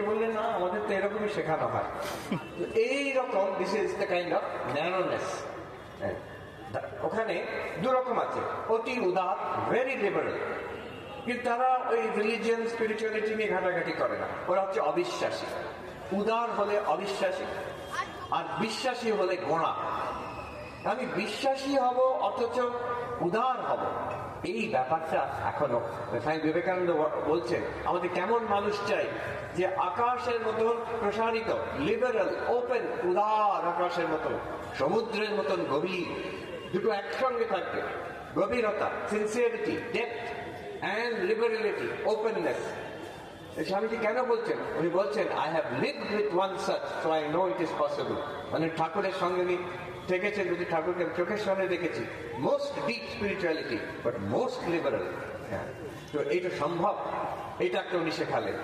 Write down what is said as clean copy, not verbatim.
বললেন না, আমাদের তো এরকমই শেখানো হয়। এইরকম this is the kind of narrowness. ওখানে দুরকম আছে, অতি উদার, ভেরি লিবারেল, কিন্তু তারা ওই রিলিজিয়ান স্পিরিচুয়ালিটি নিয়ে ঘাটাঘাটি করে না। ওরা হচ্ছে অবিশ্বাসী। উদার হলে অবিশ্বাসী, আর বিশ্বাসী হলে গোঁড়া। আমি বিশ্বাসী হব অথচ উদার হব, এই ব্যাপারটা এখনো স্বামী বিবেকানন্দ বলছেন আমাদের কেমন মানুষ চাই, যে আকাশের মতন প্রসারিত, লিবারাল, ওপেন, উদার আকাশের মতন, সমুদ্রের মতন গভীর, দুটো একসঙ্গে থাকবে। গভীরতা, sincerity, depth and liberality, openness. Swamiji কেন বলছেন? উনি বলছেন I have lived with one such so I know it is possible. মানে ঠাকুরের সঙ্গে উনি থেকেছেন, যদি ঠাকুরকে চোখের সামনে দেখেছি। Most deep spirituality but most liberal. হ্যাঁ, তো এইটা সম্ভব, এইটা একটা উনি শেখালেন।